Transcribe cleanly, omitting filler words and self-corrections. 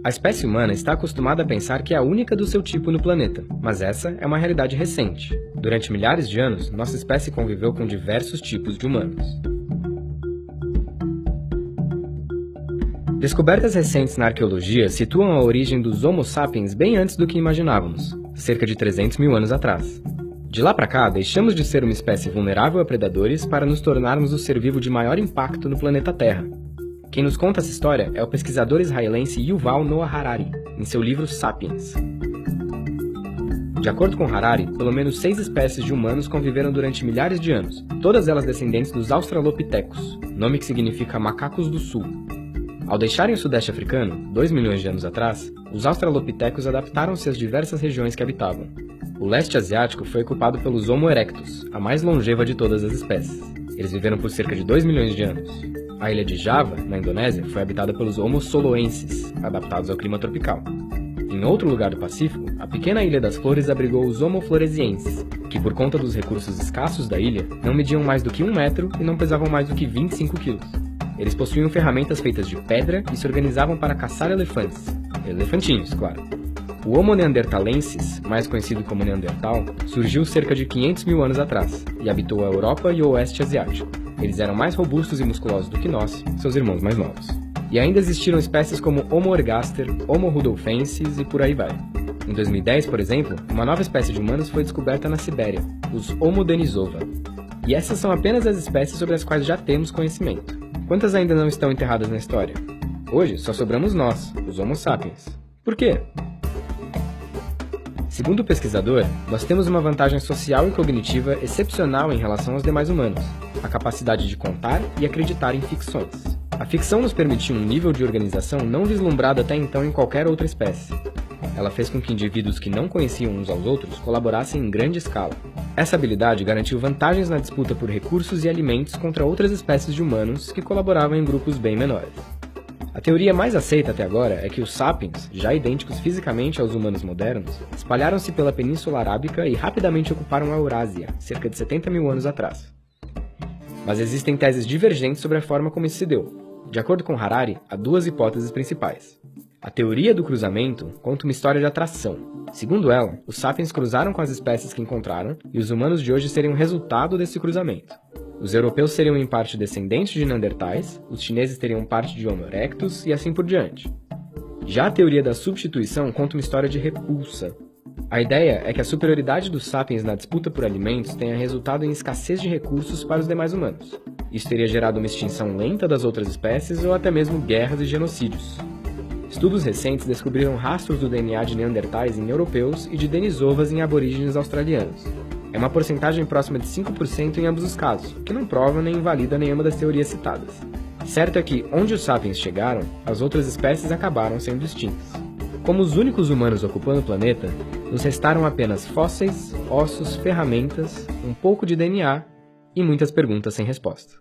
A espécie humana está acostumada a pensar que é a única do seu tipo no planeta, mas essa é uma realidade recente. Durante milhares de anos, nossa espécie conviveu com diversos tipos de humanos. Descobertas recentes na arqueologia situam a origem dos Homo sapiens bem antes do que imaginávamos, cerca de 300 mil anos atrás. De lá para cá, deixamos de ser uma espécie vulnerável a predadores para nos tornarmos o ser vivo de maior impacto no planeta Terra. Quem nos conta essa história é o pesquisador israelense Yuval Noah Harari, em seu livro Sapiens. De acordo com Harari, pelo menos 6 espécies de humanos conviveram durante milhares de anos, todas elas descendentes dos Australopithecus, nome que significa macacos do sul. Ao deixarem o sudeste africano, 2 milhões de anos atrás, os Australopithecus adaptaram-se às diversas regiões que habitavam. O leste asiático foi ocupado pelos Homo erectus, a mais longeva de todas as espécies. Eles viveram por cerca de 2 milhões de anos. A ilha de Java, na Indonésia, foi habitada pelos Homo soloenses, adaptados ao clima tropical. Em outro lugar do Pacífico, a pequena Ilha das Flores abrigou os Homo floresienses, que por conta dos recursos escassos da ilha, não mediam mais do que 1 metro e não pesavam mais do que 25 quilos. Eles possuíam ferramentas feitas de pedra e se organizavam para caçar elefantes. Elefantinhos, claro. O Homo neanderthalensis, mais conhecido como Neandertal, surgiu cerca de 500 mil anos atrás e habitou a Europa e o Oeste Asiático. Eles eram mais robustos e musculosos do que nós, seus irmãos mais novos. E ainda existiram espécies como Homo ergaster, Homo rudolfensis e por aí vai. Em 2010, por exemplo, uma nova espécie de humanos foi descoberta na Sibéria, os Homo denisova. E essas são apenas as espécies sobre as quais já temos conhecimento. Quantas ainda não estão enterradas na história? Hoje só sobramos nós, os Homo sapiens. Por quê? Segundo o pesquisador, nós temos uma vantagem social e cognitiva excepcional em relação aos demais humanos, a capacidade de contar e acreditar em ficções. A ficção nos permitiu um nível de organização não vislumbrado até então em qualquer outra espécie. Ela fez com que indivíduos que não conheciam uns aos outros colaborassem em grande escala. Essa habilidade garantiu vantagens na disputa por recursos e alimentos contra outras espécies de humanos que colaboravam em grupos bem menores. A teoria mais aceita até agora é que os sapiens, já idênticos fisicamente aos humanos modernos, espalharam-se pela Península Arábica e rapidamente ocuparam a Eurásia, cerca de 70 mil anos atrás. Mas existem teses divergentes sobre a forma como isso se deu. De acordo com Harari, há 2 hipóteses principais. A teoria do cruzamento conta uma história de atração. Segundo ela, os sapiens cruzaram com as espécies que encontraram e os humanos de hoje seriam resultado desse cruzamento. Os europeus seriam em parte descendentes de neandertais, os chineses teriam parte de Homo erectus e assim por diante. Já a teoria da substituição conta uma história de repulsa. A ideia é que a superioridade dos sapiens na disputa por alimentos tenha resultado em escassez de recursos para os demais humanos. Isso teria gerado uma extinção lenta das outras espécies ou até mesmo guerras e genocídios. Estudos recentes descobriram rastros do DNA de neandertais em europeus e de denisovas em aborígenes australianos. É uma porcentagem próxima de 5% em ambos os casos, o que não prova nem invalida nenhuma das teorias citadas. Certo é que, onde os sapiens chegaram, as outras espécies acabaram sendo extintas. Como os únicos humanos ocupando o planeta, nos restaram apenas fósseis, ossos, ferramentas, um pouco de DNA e muitas perguntas sem resposta.